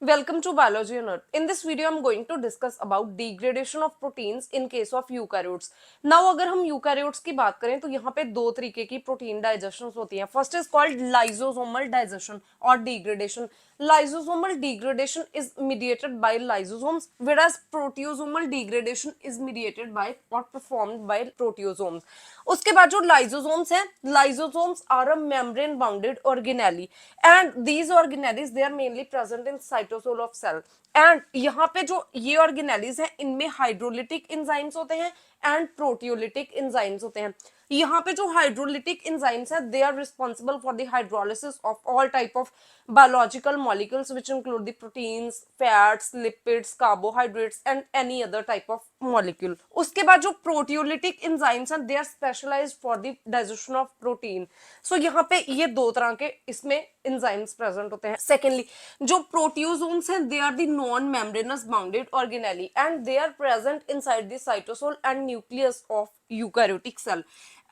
Welcome to Biology on Earth. In this video, I'm going to discuss about degradation of proteins in case of eukaryotes. Now, अगर हम eukaryotes की बात करें तो यहाँ पे दो तरीके की protein digestions होती हैं. First is called lysosomal digestion or degradation. Lysosomal degradation is mediated by lysosomes, whereas proteasomal degradation is mediated by or performed by proteasomes. उसके बाद जो lysosomes हैं, lysosomes are a membrane-bounded organelle, and these organelles they are mainly present in cytosol of cell. And यहाँ पे जो ये organelles हैं इनमें हाइड्रोलिटिक एंजाइम्स होते हैं एंड प्रोटियोलिटिक एंजाइम्स होते हैं. यहाँ पे जो हाइड्रोलिटिक एंजाइम्स हैं they are responsible for the hydrolysis of all type of biological molecules which include the proteins, fats, lipids, carbohydrates and any other type of molecule. उसके बाद जो proteolytic enzymes हैं they are specialized for the digestion of protein. So यहाँ पे ये दो तरह के इसमें enzymes present होते हैं. Secondly, जो proteasomes हैं they are the non-membranous bounded organelle and they are present inside the cytosol and nucleus of eukaryotic cell.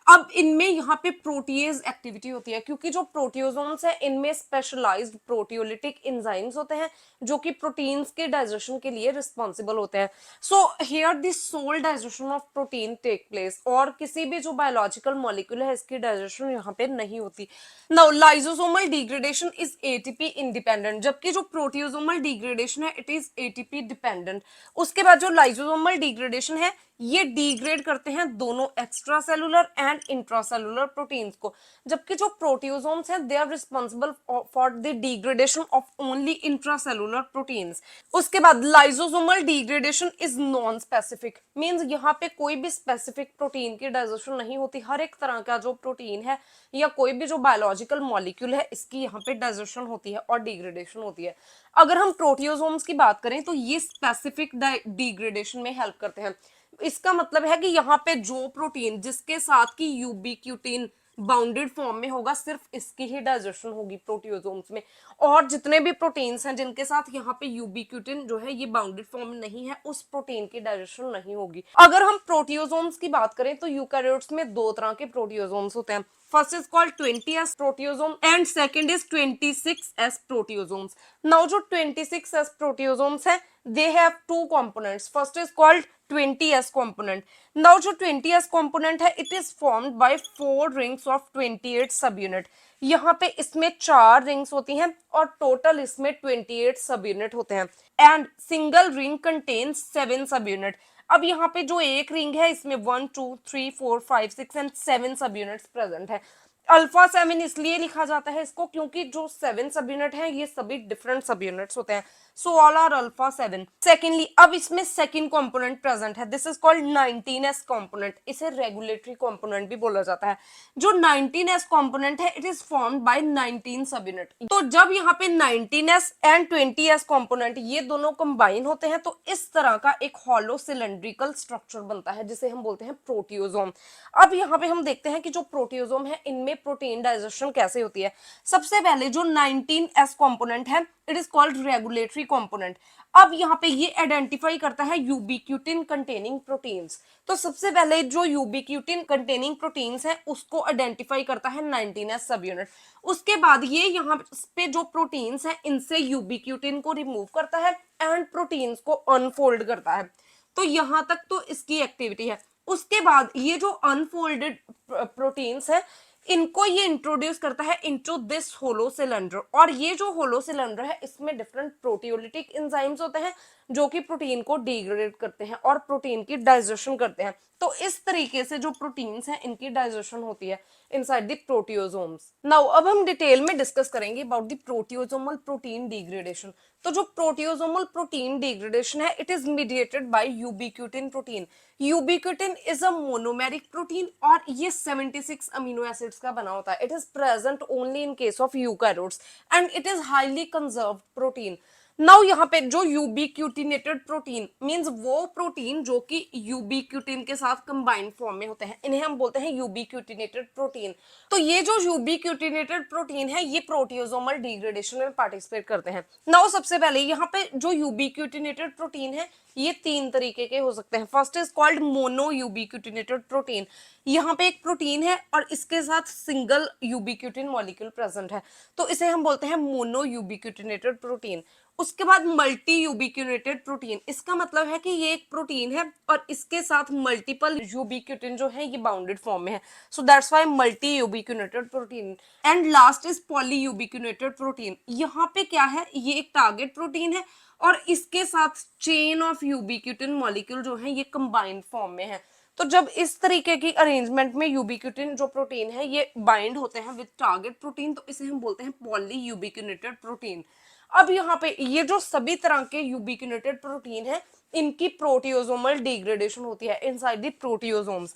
अब इनमें यहाँ पे प्रोटीएज एक्टिविटी होती है क्योंकि जो प्रोटियोसोम्स है इनमें स्पेशलाइज्ड प्रोटियोलिटिक एंजाइम्स होते हैं जो कि प्रोटीन्स के डाइजेशन के लिए रिस्पॉन्सिबल होते हैं. So here the sole digestion of protein take place और किसी भी जो बायोलॉजिकल मॉलिक्यूल है इसकी डाइजेशन यहाँ पे नहीं होती. Now lysosomal degradation is ATP independent, जबकि जो प्रोटियोसोमल डिग्रेडेशन है इट इज एटीपी डिपेंडेंट. उसके बाद जो लाइसोसोमल डिग्रेडेशन है ये डिग्रेड करते हैं दोनों extracellular and intracellular proteins को, जबकि जो प्रोटियोसोम्स हैं they are responsible for the degradation of only intracellular proteins. उसके बाद lysosomal degradation is non specific, means यहाँ पे कोई भी स्पेसिफिक प्रोटीन की डाइजेशन नहीं होती. हर एक तरह का जो प्रोटीन है या कोई भी जो बायोलॉजिकल मॉलिक्यूल है इसकी यहाँ पे डाइजेशन होती है और डिग्रेडेशन होती है. अगर हम प्रोटियोसोम्स की बात करें तो ये स्पेसिफिक डिग्रेडेशन में हेल्प करते हैं. इसका मतलब है कि यहाँ पे जो प्रोटीन जिसके साथ की यूबिक्यूटिन बाउंडेड फॉर्म में होगा सिर्फ इसकी ही डाइजेशन होगी प्रोटियोसोम्स में, और जितने भी प्रोटीन्स हैं जिनके साथ यहाँ पे यूबिक्यूटिन जो है ये बाउंडेड फॉर्म में नहीं है उस प्रोटीन की डाइजेशन नहीं होगी. अगर हम प्रोटियोसोम्स की बात करें तो यूकैरियोट्स में दो तरह के प्रोटियोसोम्स होते हैं. First is called 20S proteasome and second is 26S proteasomes. Now जो 26S proteasomes है they have two components. First is called 20S component. Now जो 20S component है it is formed by 4 rings of 28 subunit. यहाँ पे इसमें 4 rings होती हैं और टोटल इसमें 28 सबयूनिट होते हैं and single ring contains 7 subunit. अब यहाँ पे जो एक रिंग है इसमें 1 2 3 4 5 6 एंड 7 सब यूनिट्स प्रेजेंट है. अल्फा 7 इसलिए लिखा जाता है इसको क्योंकि जो 7 सब यूनिट है ये सभी डिफरेंट सब यूनिट्स होते हैं. So all are alpha 7. Secondly अब इसमें सेकेंड कंपोनेंट प्रेजेंट है. This is called 19S component. इसे रेगुलेटरी कंपोनेंट भी बोला जाता है. जो 19S कंपोनेंट है इट इज फॉर्म्ड बाय 19 सब यूनिट. तो जब यहाँ पे 19S एंड 20S कंपोनेंट ये दोनों कंबाइन होते हैं तो इस तरह का एक हॉलो सिलेंड्रिकल स्ट्रक्चर बनता है जिसे हम बोलते हैं प्रोटियोसोम. अब यहाँ पे हम देखते हैं कि जो प्रोटियोसोम है इनमें प्रोटीन डाइजेशन कैसे होती है. सबसे पहले जो 19S कंपोनेंट है it is called regulatory component. अब यहाँ पे ये आइडेंटिफाई करता है यूबिक्यूटिन कंटेनिंग प्रोटीन्स. तो सबसे पहले जो यूबिक्यूटिन कंटेनिंग प्रोटीन्स हैं उसको आइडेंटिफाई करता है 19S सब यूनिट. उसके बाद ये यहाँ पे जो प्रोटीन्स हैं इनसे यूबिक्यूटिन को रिमूव करता है एंड प्रोटीन्स को अनफोल्ड करता है. तो यहाँ तक तो इसकी एक्टिविटी है. उसके बाद ये जो अनफोल्डेड प्रोटीन्स है इनको ये इंट्रोड्यूस करता है इनटू दिस होलो सिलेंडर, और ये जो होलो सिलेंडर है इसमें डिफरेंट प्रोटियोलिटिक एंजाइम्स होते हैं जो कि प्रोटीन को डिग्रेड करते हैं और प्रोटीन की डाइजेशन करते हैं. तो इस तरीके से जो प्रोटीन्स हैं इनकी डाइजेशन होती है इनसाइड द प्रोटियोसोम्स. नाउ अब हम डिटेल में डिस्कस करेंगे अबाउट द प्रोटियोसोमल प्रोटीन डिग्रेडेशन. तो जो प्रोटियोसोमल प्रोटीन डिग्रेडेशन है it is mediated by ubiquitin protein. Ubiquitin is a monomeric protein और ये 76 अमीनो एसिड्स का बना होता है. It is present only in case of eukaryotes and it is highly conserved protein. Now यहाँ पे जो यूबिक्यूटिनेटेड प्रोटीन मींस वो प्रोटीन जो कि यूबिक्यूटिन के साथ कंबाइंड फॉर्म में होते हैं इन्हें हम बोलते हैं यूबिक्यूटिनेटेड प्रोटीन. तो ये जो यूबिक्यूटिनेटेड प्रोटीन है ये प्रोटियोसोमल डिग्रेडेशन में पार्टिसिपेट करते हैं. नाउ सबसे पहले यहाँ पे जो यूबिक्यूटिनेटेड प्रोटीन है ये 3 तरीके के हो सकते हैं. First is called mono ubiquitinated protein. यहाँ पे एक प्रोटीन है और इसके साथ सिंगल यूबिक्यूटिन मॉलिक्यूल प्रेजेंट है तो इसे हम बोलते हैं मोनो यूबिक्यूटिनेटेड प्रोटीन. उसके बाद मल्टी यूबिक्यूनेटेड प्रोटीन, इसका मतलब है कि ये एक प्रोटीन है और इसके साथ मल्टीपल यूबिक्यूटिन जो है ये बाउंडेड फॉर्म में है, so that's why multi ubiquitinated protein. And last is poly ubiquitinated protein. यहाँ पे क्या है, ये एक टारगेट प्रोटीन है और इसके साथ चेन ऑफ यूबिक्यूटिन मॉलिक्यूल जो है ये कंबाइंड फॉर्म में है। तो जब इस तरीके की अरेंजमेंट में यूबिक्यूटिन जो प्रोटीन है ये बाइंड होते हैं विद टारगेट प्रोटीन, तो इसे हम बोलते हैं पॉली यूबिक्यूनेटेड प्रोटीन। अब यहाँ पे ये जो सभी तरह के यूबिक्यूनेटेड प्रोटीन है इनकी प्रोटियोसोमल डिग्रेडेशन होती है इनसाइड द प्रोटियोसोम्स।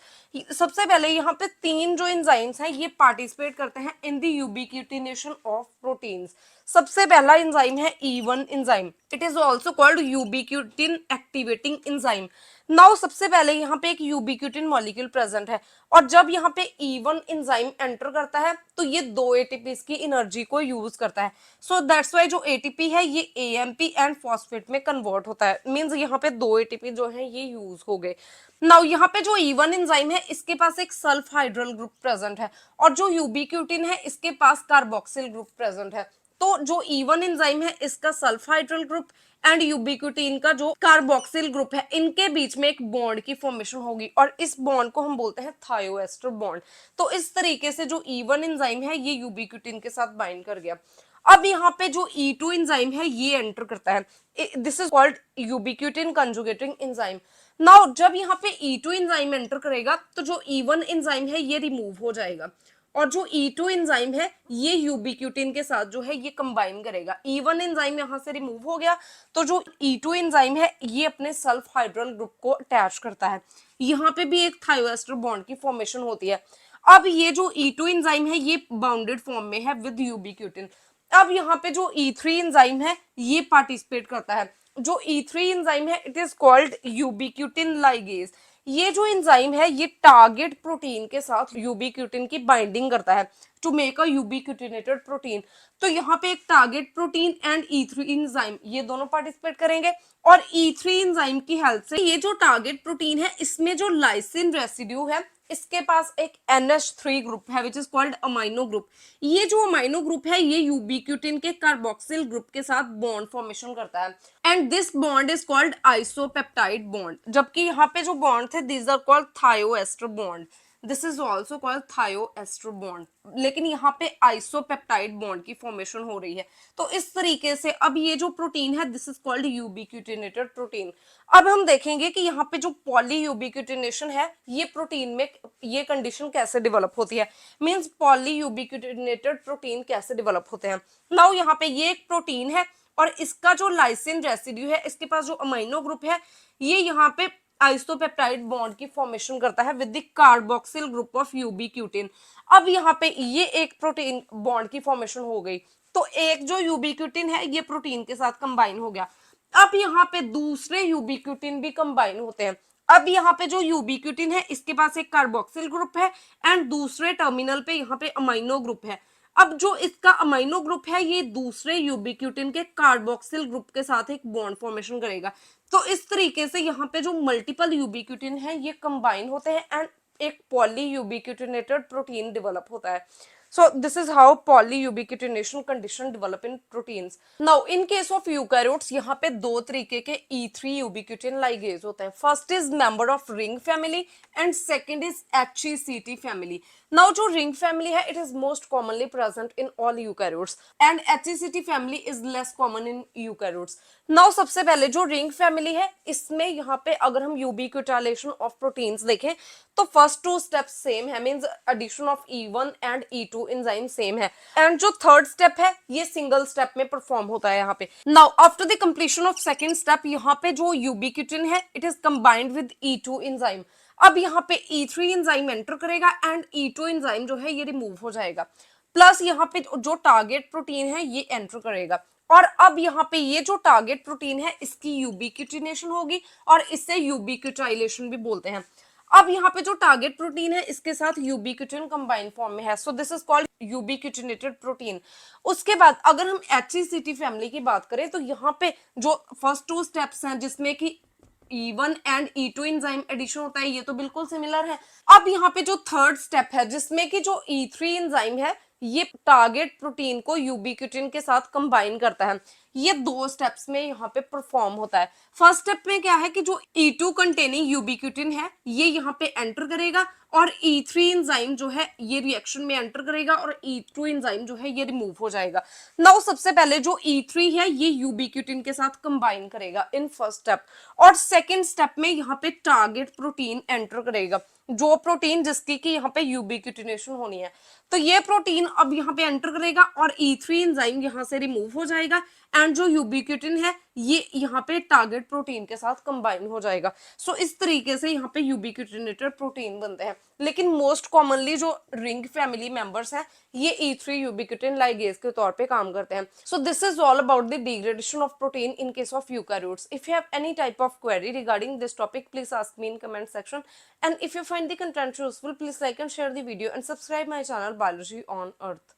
सबसे पहले यहाँ पे तीन जो एंजाइम्स हैं ये पार्टिसिपेट करते हैं इन द यूबिक्यूटिनेशन ऑफ प्रोटीन्स। सबसे पहला एंजाइम है E1 enzyme, it is also called ubiquitin activating enzyme. Now सबसे पहले यहाँ पे एक यूबिक्यूटिन मॉलिक्यूल प्रेजेंट है और जब यहाँ पे E1 एंजाइम एंटर करता है तो ये दो एटीपीज की एनर्जी को यूज करता है, सो दैट्स वाई जो एटीपी है ये एएमपी एंड फॉस्फेट में कन्वर्ट होता है, मींस यहाँ पे दो एटीपी जो है ये यूज हो गए। नाउ यहाँ पे जो E1 एंजाइम है इसके पास एक सल्फ हाइड्रल ग्रुप प्रेजेंट है और जो यूबिक्यूटिन है इसके पास कार्बोक्सिल ग्रुप प्रेजेंट है। तो जो E1 एंजाइम है इसका sulph hydel group and ubiquitin का जो कार्बोक्सिल ग्रुप है इनके बीच में एक बॉन्ड की फॉर्मेशन होगी और इस बॉन्ड को हम बोलते हैं थायोएस्टर बॉन्ड। तो इस तरीके से जो E1 एंजाइम है ये यूबिक्यूटिन के साथ बाइंड कर गया। अब यहाँ पे जो E2 एंजाइम है ये एंटर करता है, this is called ubiquitin conjugating enzyme. Now जब यहाँ पे E2 एंजाइम एंटर करेगा तो जो E1 एंजाइम है ये रिमूव हो जाएगा और जो E2 एंजाइम है ये यूबिक्यूटिन के साथ जो है ये कंबाइन करेगा। E1 एंजाइम यहाँ से रिमूव हो गया तो जो E2 एंजाइम है ये अपने सल्फ हाइड्रल ग्रुप को अटैच करता है, यहाँ पे भी एक थायोएस्टर बॉन्ड की फॉर्मेशन होती है। अब ये जो E2 एंजाइम है ये बाउंडेड फॉर्म में है विद यूबिक्यूटिन। अब यहाँ पे जो E3 एंजाइम है ये पार्टिसिपेट करता है। जो E3 एंजाइम है it is called ubiquitin ligase. ये जो एंजाइम है ये टारगेट प्रोटीन के साथ यूबिक्यूटिन की बाइंडिंग करता है टू मेक अ यूबिक्यूटिनेटेड प्रोटीन। तो यहाँ पे एक target protein and E3 enzyme ये दोनों पार्टिसिपेट करेंगे और E3 एंजाइम की हेल्प से ये जो टारगेट प्रोटीन है इसमें जो लाइसिन रेसिड्यू है इसके पास एक NH3 ग्रुप है which is called amino group. ये जो अमाइनो ग्रुप है ये यूबिक्यूटिन के कार्बोक्सिल ग्रुप के साथ बॉन्ड फॉर्मेशन करता है and this bond is called isopeptide bond, जबकि यहाँ पे जो बॉन्ड थे these are called thioester bond, this is also called thioester bond, लेकिन यहाँ पे आइसोपेप्टाइड बॉन्ड की फॉर्मेशन हो रही है। तो इस तरीके से अब ये जो प्रोटीन है this is called ubiquitinated protein. अब हम देखेंगे कि यहाँ पे जो पॉली यूबिक्यूटिनेशन है ये प्रोटीन में ये कंडीशन कैसे डेवलप होती है, मींस पॉली यूबिक्यूटिनेटेड प्रोटीन कैसे डेवलप होते हैं। नाउ यहाँ पे ये एक प्रोटीन है और इसका जो लाइसिन रेसिड्यू है इसके पास जो अमाइनो ग्रुप है ये यहाँ पे आइसोपेप्टाइड बॉन्ड की फॉर्मेशन करता है with the carboxyl group of ubiquitin. अब यहाँ पे ये एक प्रोटीन बॉन्ड की फॉर्मेशन हो गई तो एक जो यूबिक्यूटिन है ये प्रोटीन के साथ कंबाइन हो गया। अब यहाँ पे दूसरे यूबिक्यूटिन भी कंबाइन होते हैं। अब यहाँ पे जो यूबिक्यूटिन है इसके पास एक कार्बोक्सिल ग्रुप है एंड दूसरे टर्मिनल पे यहाँ पे अमाइनो ग्रुप है। अब जो इसका अमाइनो ग्रुप है ये दूसरे यूबिक्यूटिन के कार्बोक्सिल ग्रुप के साथ एक बॉन्ड फॉर्मेशन करेगा। तो इस तरीके से यहाँ पे जो मल्टीपल यूबिक्यूटिन है ये कंबाइन होते हैं एंड एक पॉली यूबिक्यूटिनेटेड प्रोटीन डेवलप होता है। So this is how polyubiquitination condition develop in proteins. Now in case of eukaryotes यहाँ पे दो तरीके के E3 ubiquitin ligase होते हैं। First is member of ring family and second is HECT family. Now जो ring family है it is most commonly present in all eukaryotes and HECT family is less common in eukaryotes. Now सबसे पहले जो ring family है इसमें यहाँ पे अगर हम ubiquitination of proteins देखें तो फर्स्ट टू स्टेप सेम है, means addition of E1 and E2 enzyme same है एंड जो थर्ड स्टेप है ये सिंगल स्टेप में परफॉर्म होता है यहाँ पे। Now after the completion of second step यहाँ पे जो यूबिक्यूटिन है it is combined with E2 enzyme. अब यहाँ पे E3 एंजाइम एंटर करेगा एंड E2 एंजाइम जो है ये रिमूव हो जाएगा, प्लस यहाँ पे जो टारगेट प्रोटीन है ये एंटर करेगा और अब यहाँ पे ये जो टारगेट प्रोटीन है इसकी यूबिक्यूटिनेशन होगी और इससे यूबिक्यूटाइलेशन भी बोलते हैं। अब यहाँ पे जो टारगेट प्रोटीन है इसके साथ यूबिक्यूटिन कंबाइन फॉर्म में है, so this is called ubiquitinated protein. उसके बाद अगर हम HECT फैमिली की बात करें तो यहाँ पे जो फर्स्ट टू स्टेप्स हैं जिसमें कि E1 and E2 enzyme addition होता है ये तो बिल्कुल सिमिलर है। अब यहाँ पे जो थर्ड स्टेप है जिसमें कि जो E3 एंजाइम है ये टारगेट प्रोटीन को यूबिक्यूटिन के साथ कंबाइन करता है। ये दो स्टेप्स में यहाँ पे परफॉर्म होता है। फर्स्ट स्टेप में क्या है कि जो E2 कंटेनिंग यूबिक्यूटिन है ये यहाँ पे एंटर करेगा और E3 एंजाइम जो है ये रिएक्शन में एंटर करेगा और E2 एंजाइम जो है ये रिमूव हो जाएगा। नाउ सबसे पहले जो E3 है ये यूबिक्यूटिन के साथ कंबाइन करेगा इन फर्स्ट स्टेप, और सेकेंड स्टेप में यहाँ पे टारगेट प्रोटीन एंटर करेगा, जो प्रोटीन जिसकी कि यहाँ पे यूबिक्यूटिनेशन होनी है। तो ये प्रोटीन अब यहाँ पे एंटर करेगा और E3 एंजाइम यहाँ से रिमूव हो जाएगा एंड जो यूबिक्यूटिन है ये यहाँ पे टारगेट प्रोटीन के साथ कंबाइन हो जाएगा। सो इस तरीके से यहाँ पे यूबिक्यूटिनेटेड प्रोटीन बनते हैं। लेकिन मोस्ट कॉमनली जो रिंग फैमिली मेंबर्स हैं ये E3 यूबिक्यूटिन लाइगेज के तौर पे काम करते हैं। सो this is all about the degradation of protein in case of eukaryotes. If you have any type of query regarding this topic, please ask me in comment section, and if you find the content useful, please like and share the video and subscribe my channel Biology on Earth.